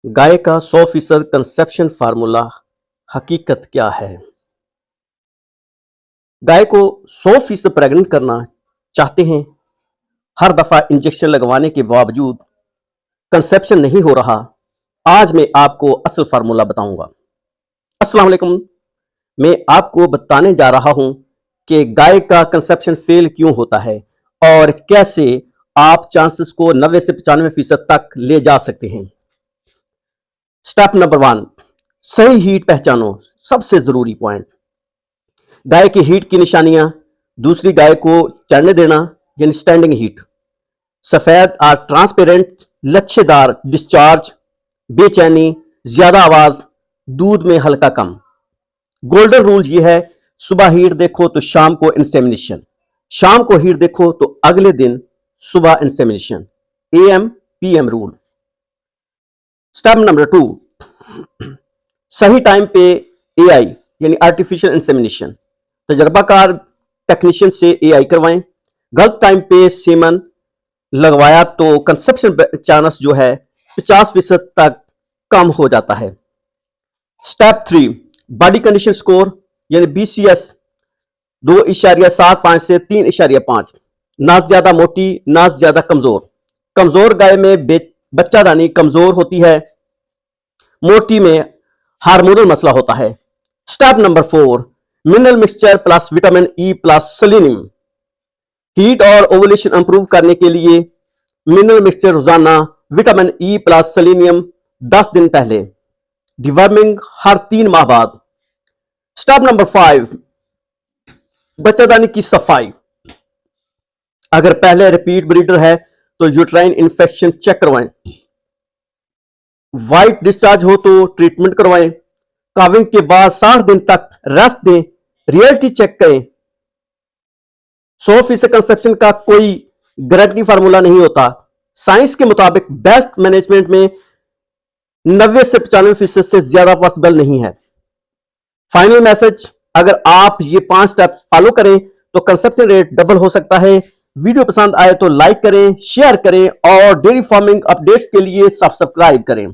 गाय का 100% conception formula हकीकत क्या है? गाय को 100% प्रेग्नेंट करना चाहते हैं, हर दफा इंजेक्शन लगवाने के बावजूद कंसेप्शन नहीं हो रहा। आज मैं आपको असल फार्मूला बताऊंगा। अस्सलाम वालेकुम। मैं आपको बताने जा रहा हूं कि गाय का कंसेप्शन फेल क्यों होता है और कैसे आप चांसेस को 90 से 95% तक ले जा सकते हैं। स्टेप नंबर 1, सही हीट पहचानो। सबसे जरूरी पॉइंट, गाय की हीट की निशानियां, दूसरी गाय को चढ़ने देना यानी स्टैंडिंग हीट, सफेद और ट्रांसपेरेंट, लच्छेदार डिस्चार्ज, बेचैनी, ज्यादा आवाज, दूध में हल्का कम। गोल्डन रूल ये है, सुबह हीट देखो तो शाम को इंसेमिनेशन, शाम को हीट देखो तो अगले दिन सुबह insemination, am PM rule. Step number 2, सही टाइम पे एआई यानी आर्टिफिशियल इंसेमिनेशन, तजर्बाकार टेक्नीशियन से एआई करवाएं। गलत टाइम पे सीमन लगवाया तो कंसेप्शन चांस जो है 50% तक कम हो जाता है। स्टेप 3, बॉडी कंडीशन स्कोर यानी बीसीएस 2.75 से 3.5, ना ज्यादा मोटी ना ज्यादा कमजोर। कमजोर गाय में बच्चादानी कमजोर होती है, मोटी में हार्मोनल मसला होता है। Step number 4, mineral mixture plus vitamin E plus selenium. Heat और ओवुलेशन इंप्रूव करने के लिए मिनरल मिक्सचर रोजाना, विटामिन ई प्लस सेलेनियम 10 दिन पहले, डिवर्मिंग हर 3 माह बाद। स्टेप नंबर 5, बच्चादानी की सफाई। अगर पहले रिपीट ब्रीडर है तो यूट्राइन इन्फेक्शन चेक करवाएं। व्हाइट डिस्चार्ज हो तो ट्रीटमेंट करवाएं। काविंग के बाद 60 दिन तक रेस्ट दें। रियलिटी चेक करें। 100% कंसेप्शन का कोई गारंटी फार्मूला नहीं होता। साइंस के मुताबिक बेस्ट मैनेजमेंट में 90 से 95% से ज्यादा पॉसिबल नहीं है। फाइनल मैसेज, अगर आप ये 5 स्टेप फॉलो करें तो कंसेप्शन रेट डबल हो सकता है। वीडियो पसंद आए तो लाइक करें, शेयर करें और डेयरी फार्मिंग अपडेट्स के लिए सब्सक्राइब करें।